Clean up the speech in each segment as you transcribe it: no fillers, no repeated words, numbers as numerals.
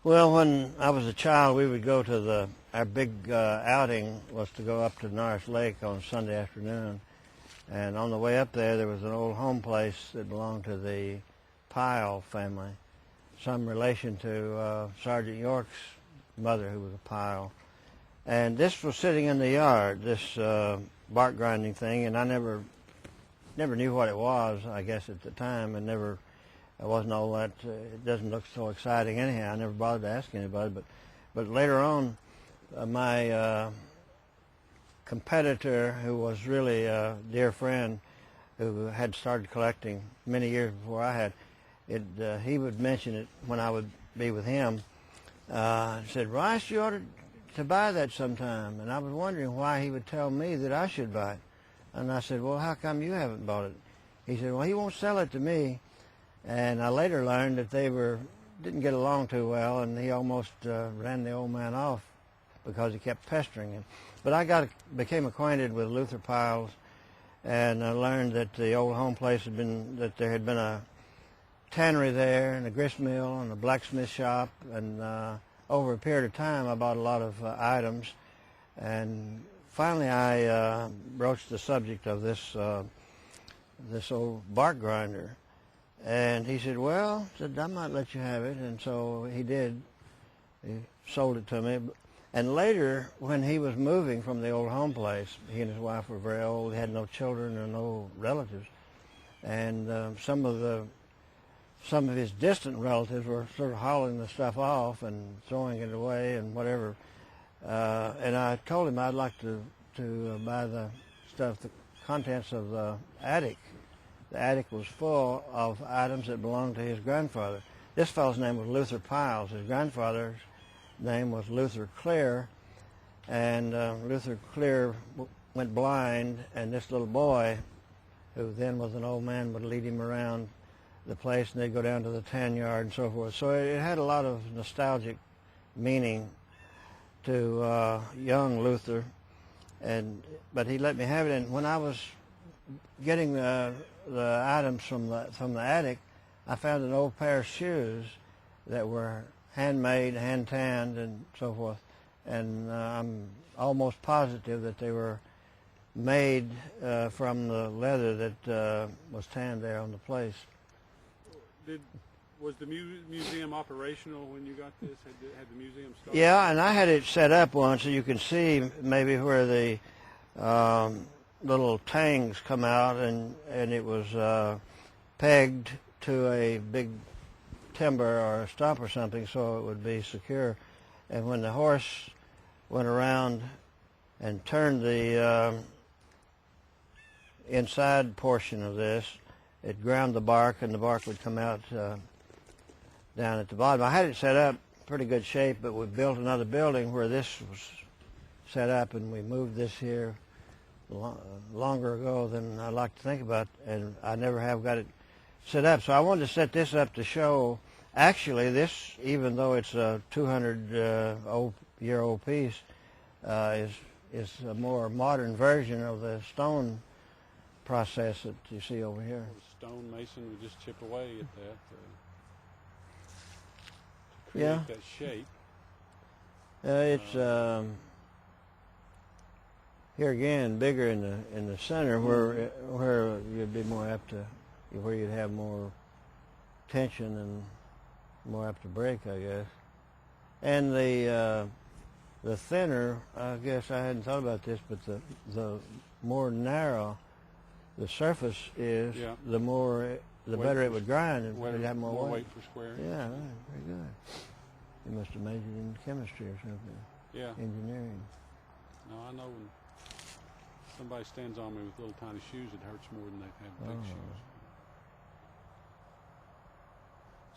Well, when I was a child, we would go to our big outing was to go up to Norris Lake on Sunday afternoon. And on the way up there was an old home place that belonged to the Pyle family, some relation to Sergeant York's mother, who was a Pyle. And this was sitting in the yard, this bark grinding thing, and I never knew what it was, I guess, at the time, and I wasn't all that, it doesn't look so exciting anyhow. I never bothered to ask anybody, but later on, my competitor, who was really a dear friend, who had started collecting many years before I had, he would mention it when I would be with him. Said, "Rice, you ought to buy that sometime." And I was wondering why he would tell me that I should buy it. And I said, "Well, how come you haven't bought it?" He said, "Well, he won't sell it to me." And I later learned that they didn't get along too well, and he almost ran the old man off because he kept pestering him. But I became acquainted with Luther Pyle's, and I learned that the old home place that there had been a tannery there, and a grist mill, and a blacksmith shop, and over a period of time I bought a lot of items, and finally I broached the subject of this old bark grinder. And he said, "Well," I might let you have it." And so he did. He sold it to me. And later, when he was moving from the old home place, he and his wife were very old. He had no children or no relatives. And some of his distant relatives were sort of hauling the stuff off and throwing it away and whatever. And I told him I'd like to buy the stuff, the contents of the attic. The attic was full of items that belonged to his grandfather. This fellow's name was Luther Pyles. His grandfather's name was Luther Clear, and Luther Clear went blind, and this little boy, who then was an old man, would lead him around the place, and they'd go down to the tan yard and so forth. So it had a lot of nostalgic meaning to young Luther, but he let me have it. And when I was getting the items from the attic, I found an old pair of shoes that were handmade, hand tanned, and so forth. And I'm almost positive that they were made from the leather that was tanned there on the place. Was the museum operational when you got this? Had the museum started? Yeah, and I had it set up once, so you can see maybe where the little tangs come out, and it was pegged to a big timber or a stump or something so it would be secure. And when the horse went around and turned the inside portion of this, it ground the bark, and the bark would come out down at the bottom. I had it set up pretty good shape, but we built another building where this was set up, and we moved this here longer ago than I like to think about, and I never have got it set up. So I wanted to set this up to show, actually, this, even though it's a 200-year-old piece, is a more modern version of the stone process that you see over here. Stone mason would just chip away at that to create Yeah. that shape. It's here again, bigger in the center, where you'd be more apt to, where you'd have more tension and more apt to break, I guess. And the thinner, I guess I hadn't thought about this, but the more narrow the surface is, Yeah. the better it would grind, and it'd have more weight. weight per square. Yeah, right, very good. You must have majored in chemistry or something. Yeah. Engineering. No, I know when somebody stands on me with little tiny shoes, it hurts more than they have big shoes.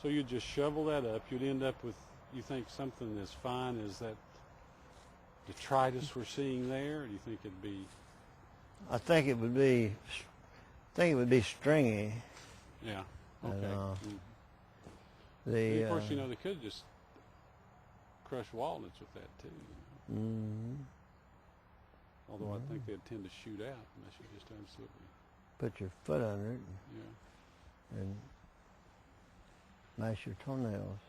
So you just shovel that up. You'd end up with, you think, something as fine as that detritus we're seeing there? Or do you think it'd be? I think it would be stringy. Yeah. Okay. And, of course, you know, they could just crush walnuts with that too. Mm-hmm. Although I think they'd tend to shoot out unless you just absolutely put your foot under it yeah. and mash your toenails.